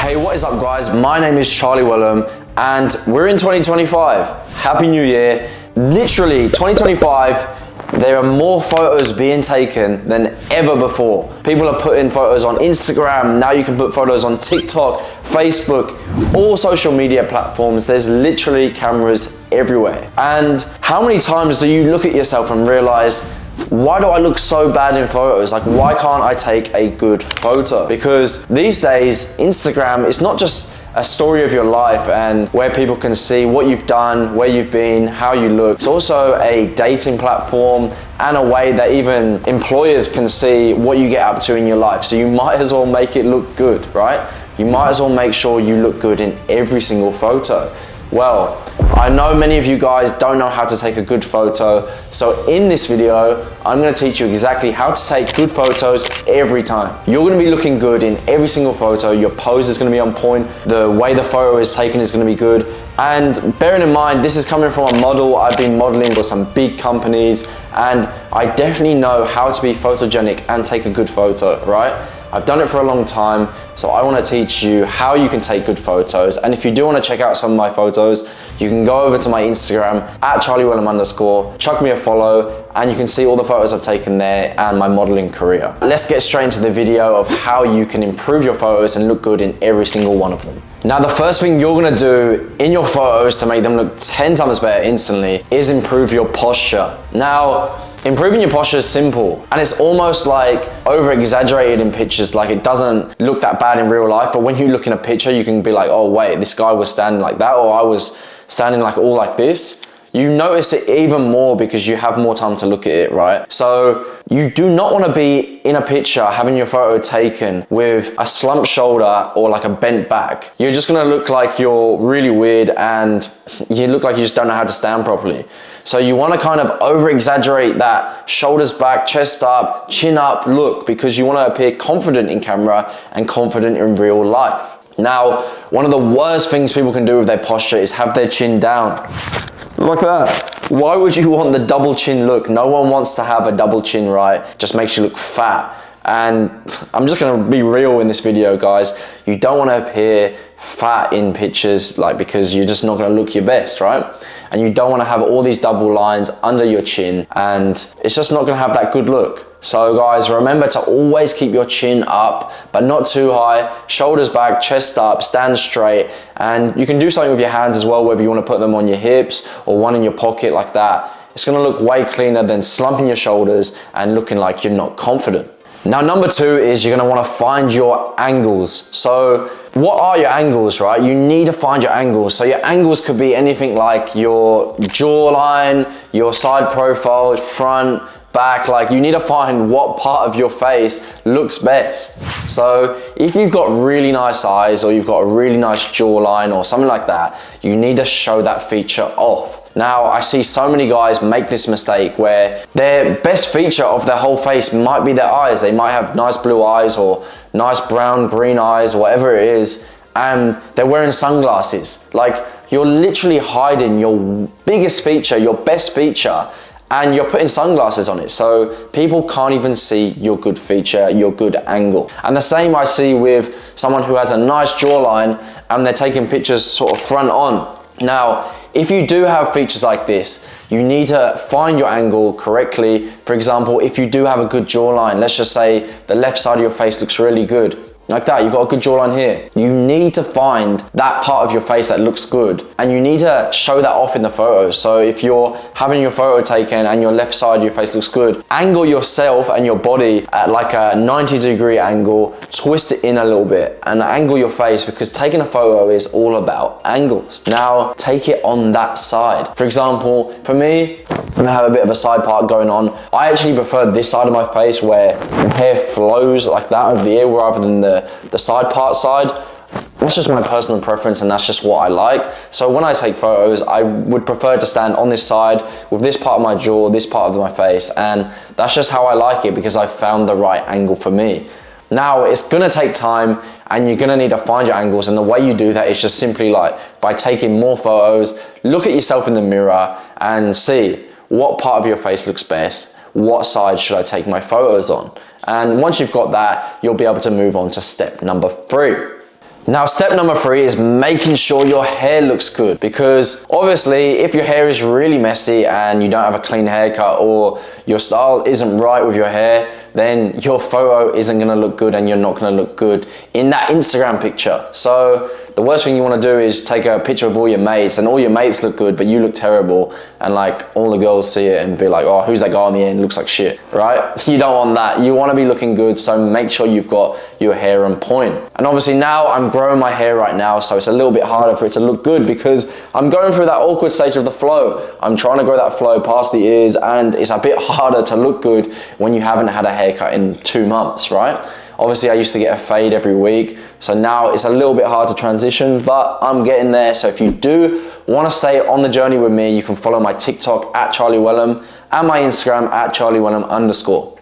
Hey, what is up guys? My name is Charlie Wellham and we're in 2025. Happy New Year. Literally 2025, there are more photos being taken than ever before. People are putting photos on Instagram. Now you can put photos on TikTok, Facebook, all social media platforms. There's literally cameras everywhere. And how many times do you look at yourself and realize, why do I look so bad in photos? Like, why can't I take a good photo? Because these days, Instagram is not just a story of your life and where people can see what you've done, where you've been, how you look. It's also a dating platform and a way that even employers can see what you get up to in your life. So you might as well make it look good, right? You might as well make sure you look good in every single photo. Well, I know many of you guys don't know how to take a good photo, so in this video, I'm gonna teach you exactly how to take good photos every time. You're gonna be looking good in every single photo, your pose is gonna be on point, the way the photo is taken is gonna be good, and bearing in mind, this is coming from a model. I've been modeling for some big companies, and I definitely know how to be photogenic and take a good photo, right? I've done it for a long time, so I want to teach you how you can take good photos. And if you do want to check out some of my photos, you can go over to my Instagram at @CharlieWellham_, chuck me a follow, and you can see all the photos I've taken there and my modeling career. Let's get straight into the video of how you can improve your photos and look good in every single one of them. Now, the first thing you're gonna do in your photos to make them look 10 times better instantly is improve your posture. Now, improving your posture is simple, and it's almost like over-exaggerated in pictures, like it doesn't look that bad in real life, but when you look in a picture, you can be like, oh wait, this guy was standing like that, or I was standing like all like this. You notice it even more because you have more time to look at it, right? So you do not want to be in a picture having your photo taken with a slumped shoulder or like a bent back. You're just going to look like you're really weird and you look like you just don't know how to stand properly. So you want to kind of over exaggerate that shoulders back, chest up, chin up look, because you want to appear confident in camera and confident in real life. Now, one of the worst things people can do with their posture is have their chin down. Like that. Why would you want the double chin look? No one wants to have a double chin, right? Just makes you look fat. And I'm just gonna be real in this video, guys. You don't wanna appear fat in pictures, like, because you're just not gonna look your best, right? And you don't wanna have all these double lines under your chin, and it's just not gonna have that good look. So guys, remember to always keep your chin up, but not too high, shoulders back, chest up, stand straight, and you can do something with your hands as well, whether you wanna put them on your hips or one in your pocket like that. It's gonna look way cleaner than slumping your shoulders and looking like you're not confident. Now, number two is you're gonna wanna find your angles. So what are your angles, right? You need to find your angles. So your angles could be anything like your jawline, your side profile, front, back. Like, you need to find what part of your face looks best. So if you've got really nice eyes or you've got a really nice jawline or something like that, you need to show that feature off. Now, I see so many guys make this mistake where their best feature of their whole face might be their eyes. They might have nice blue eyes or nice brown, green eyes, or whatever it is, and they're wearing sunglasses. Like, you're literally hiding your biggest feature, your best feature, and you're putting sunglasses on it, so people can't even see your good feature, your good angle. And the same I see with someone who has a nice jawline and they're taking pictures sort of front on. Now, if you do have features like this, you need to find your angle correctly. For example, if you do have a good jawline, let's just say the left side of your face looks really good, like that, you've got a good jawline here. You need to find that part of your face that looks good, and you need to show that off in the photos. So if you're having your photo taken and your left side of your face looks good, angle yourself and your body at like a 90-degree angle, twist it in a little bit and angle your face, because taking a photo is all about angles. Now, take it on that side. For example, for me, I'm gonna have a bit of a side part going on. I actually prefer this side of my face where the hair flows like that over the ear rather than the side part side. That's just my personal preference, and that's just what I like. So when I take photos, I would prefer to stand on this side with this part of my jaw, this part of my face, and that's just how I like it, because I found the right angle for me. Now, it's gonna take time and you're gonna need to find your angles, and the way you do that is just simply like by taking more photos, look at yourself in the mirror and see what part of your face looks best, what side should I take my photos on. And once you've got that, you'll be able to move on to step number 3. Now, step number 3 is making sure your hair looks good, because obviously if your hair is really messy and you don't have a clean haircut, or your style isn't right with your hair, then your photo isn't gonna look good and you're not gonna look good in that Instagram picture. So the worst thing you wanna do is take a picture of all your mates and all your mates look good, but you look terrible, and like all the girls see it and be like, oh, who's that guy on the end? Looks like shit, right? You don't want that. You wanna be looking good, so make sure you've got your hair on point. And obviously now I'm growing my hair right now, so it's a little bit harder for it to look good because I'm going through that awkward stage of the flow. I'm trying to grow that flow past the ears, and it's a bit harder to look good when you haven't had a haircut in 2 months, right? Obviously I used to get a fade every week, so now it's a little bit hard to transition, but I'm getting there. So if you do want to stay on the journey with me, you can follow my TikTok at Charlie Wellham and my Instagram at CharlieWellham_.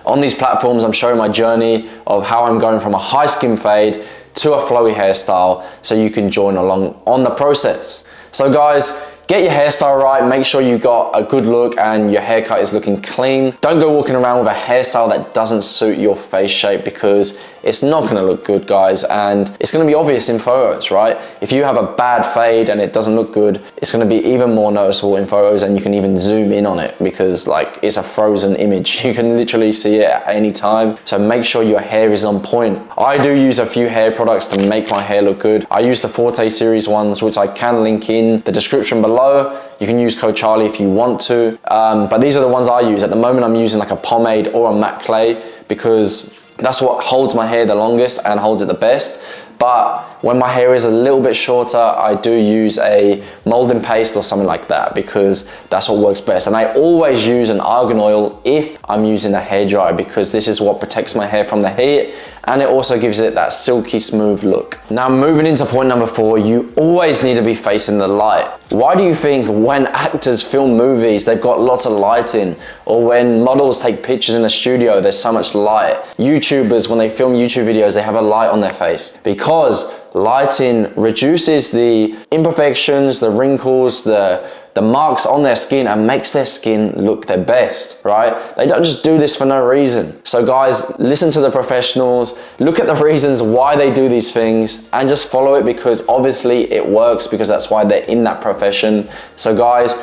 On these platforms, I'm showing my journey of how I'm going from a high skin fade to a flowy hairstyle, so you can join along on the process. So guys, get your hairstyle right, make sure you got a good look and your haircut is looking clean. Don't go walking around with a hairstyle that doesn't suit your face shape, because it's not gonna look good, guys, and it's gonna be obvious in photos, right? If you have a bad fade and it doesn't look good, it's gonna be even more noticeable in photos, and you can even zoom in on it because like it's a frozen image. You can literally see it at any time. So make sure your hair is on point. I do use a few hair products to make my hair look good. I use the Forte series ones, which I can link in the description below. You can use code Charlie if you want to, but these are the ones I use. At the moment I'm using like a pomade or a matte clay, because that's what holds my hair the longest and holds it the best. But when my hair is a little bit shorter, I do use a molding paste or something like that, because that's what works best. And I always use an argan oil if I'm using a hairdryer, because this is what protects my hair from the heat, and it also gives it that silky smooth look. Now moving into point number 4, you always need to be facing the light. Why do you think when actors film movies, they've got lots of lighting, or when models take pictures in the studio, there's so much light? YouTubers, when they film YouTube videos, they have a light on their face, because lighting reduces the imperfections, the wrinkles, the marks on their skin, and makes their skin look their best, right? They don't just do this for no reason. So guys, listen to the professionals, look at the reasons why they do these things, and just follow it, because obviously it works, because that's why they're in that profession. So guys,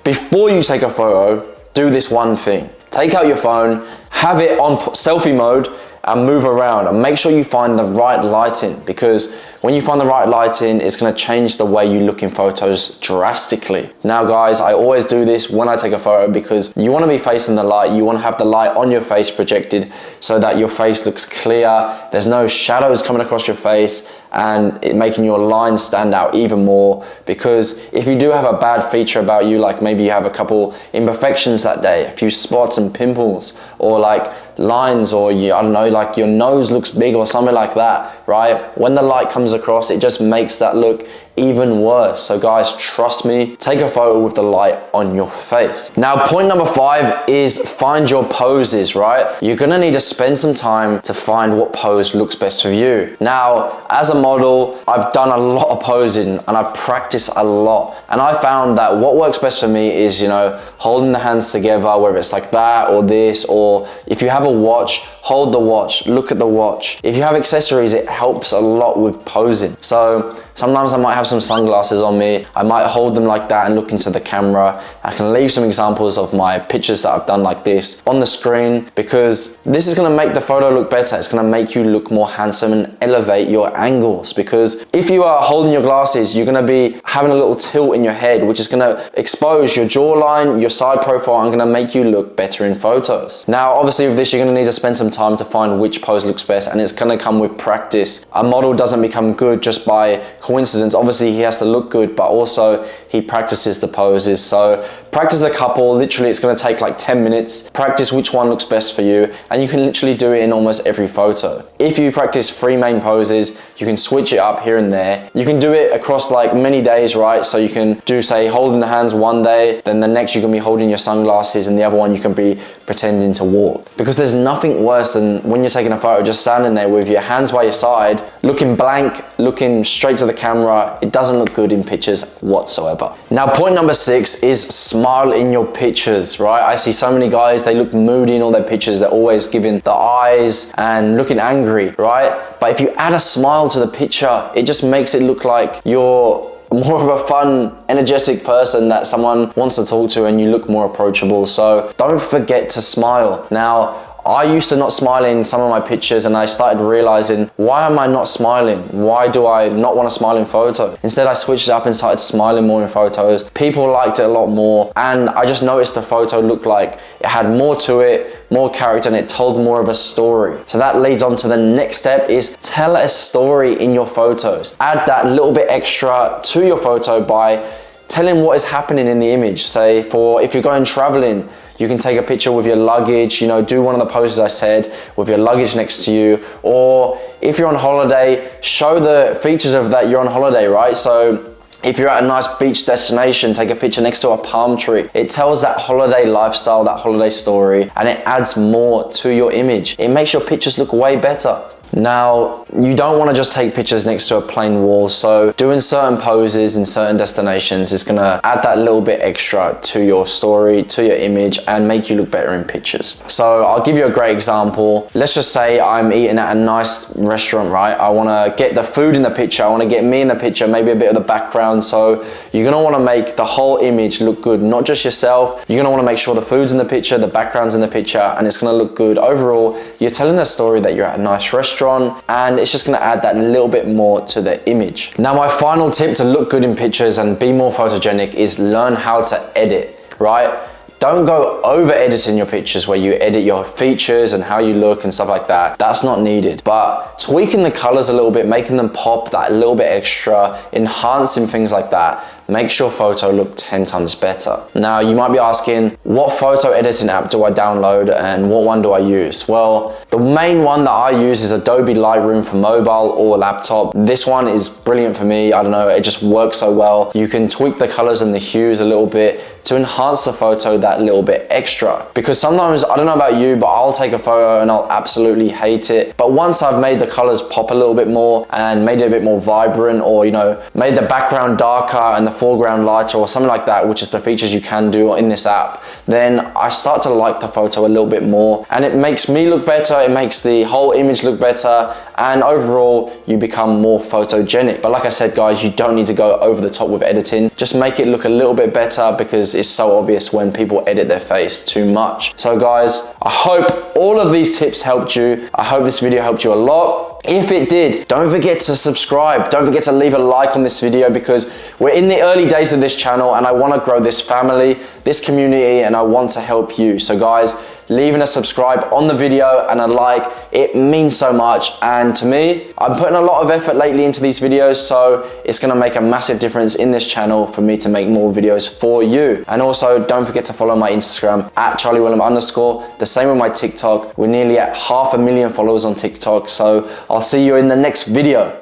before you take a photo, do this one thing. Take out your phone, have it on selfie mode, and move around, and make sure you find the right lighting, because when you find the right lighting, it's gonna change the way you look in photos drastically. Now guys, I always do this when I take a photo, because you wanna be facing the light, you wanna have the light on your face projected so that your face looks clear, there's no shadows coming across your face, and it making your lines stand out even more. Because if you do have a bad feature about you, like maybe you have a couple imperfections that day, a few spots and pimples, or like lines, or I don't know, like your nose looks big or something like that, right? When the light comes across, it just makes that look even worse. So guys, trust me, take a photo with the light on your face. Now, point number 5 is find your poses, right? You're gonna need to spend some time to find what pose looks best for you. Now, as a model, I've done a lot of posing and I've practiced a lot. And I found that what works best for me is, you know, holding the hands together, whether it's like that or this, or if you have a watch, hold the watch, look at the watch. If you have accessories, it helps a lot with posing. So sometimes I might have some sunglasses on me. I might hold them like that and look into the camera. I can leave some examples of my pictures that I've done like this on the screen, because this is gonna make the photo look better. It's gonna make you look more handsome and elevate your angles. Because if you are holding your glasses, you're gonna be having a little tilt in your head, which is gonna expose your jawline, your side profile, and gonna make you look better in photos. Now, obviously with this, you're gonna need to spend some time to find which pose looks best, and it's gonna come with practice. A model doesn't become good just by coincidence. Obviously he has to look good, but also he practices the poses. So practice a couple, literally it's gonna take like 10 minutes. Practice which one looks best for you, and you can literally do it in almost every photo. If you practice 3 main poses, you can switch it up here and there. You can do it across like many days, right? So you can do, say, holding the hands one day, then the next you can be holding your sunglasses, and the other one you can be pretending to walk. Because there's nothing worse than when you're taking a photo just standing there with your hands by your side, looking blank, looking straight to the camera. It doesn't look good in pictures whatsoever. Now, point number 6 is smile in your pictures, right? I see so many guys, they look moody in all their pictures. They're always giving the eyes and looking angry, right? But if you add a smile to the picture, it just makes it look like you're more of a fun, energetic person that someone wants to talk to, and you look more approachable. So don't forget to smile. Now, I used to not smile in some of my pictures, and I started realizing, why am I not smiling? Why do I not want to smile in photo? Instead, I switched it up and started smiling more in photos. People liked it a lot more, and I just noticed the photo looked like it had more to it, more character, and it told more of a story. So that leads on to the next step, is tell a story in your photos. Add that little bit extra to your photo by telling what is happening in the image. Say, if you're going traveling, you can take a picture with your luggage, you know, do one of the poses I said with your luggage next to you. Or if you're on holiday, show the features of that you're on holiday, right? So if you're at a nice beach destination, take a picture next to a palm tree. It tells that holiday lifestyle, that holiday story, and it adds more to your image. It makes your pictures look way better. Now, you don't want to just take pictures next to a plain wall, so doing certain poses in certain destinations is going to add that little bit extra to your story, to your image, and make you look better in pictures. So I'll give you a great example. Let's just say I'm eating at a nice restaurant, right? I want to get the food in the picture, I want to get me in the picture, maybe a bit of the background. So you're going to want to make the whole image look good, not just yourself. You're going to want to make sure the food's in the picture, the background's in the picture, and it's going to look good. Overall, you're telling the story that you're at a nice restaurant, and it's just going to add that little bit more to the image. Now, my final tip to look good in pictures and be more photogenic is learn how to edit, right? Don't go over editing your pictures where you edit your features and how you look and stuff like that. That's not needed. But tweaking the colors a little bit, making them pop that little bit extra, enhancing things like that, makes your photo look 10 times better. Now, you might be asking, what photo editing app do I download and what one do I use? Well, the main one that I use is Adobe Lightroom for mobile or laptop. This one is brilliant for me. I don't know, it just works so well. You can tweak the colors and the hues a little bit to enhance the photo that little bit extra. Because sometimes, I don't know about you, but I'll take a photo and I'll absolutely hate it. But once I've made the colors pop a little bit more and made it a bit more vibrant, or, you know, made the background darker and the foreground lighter or something like that, which is the features you can do in this app, then I start to like the photo a little bit more, and it makes me look better, it makes the whole image look better, and overall you become more photogenic. But like I said, guys, you don't need to go over the top with editing. Just make it look a little bit better, because it's so obvious when people edit their face too much. So guys, I hope all of these tips helped you. I hope this video helped you a lot. If it did, don't forget to subscribe. Don't forget to leave a like on this video, because we're in the early days of this channel and I want to grow this family, this community, and I want to help you. So guys, leaving a subscribe on the video and a like, it means so much. And to me, I'm putting a lot of effort lately into these videos, so it's going to make a massive difference in this channel for me to make more videos for you. And also, don't forget to follow my Instagram at @CharlieWilliam_. The same with my TikTok. We're nearly at 500,000 followers on TikTok. So I'll see you in the next video.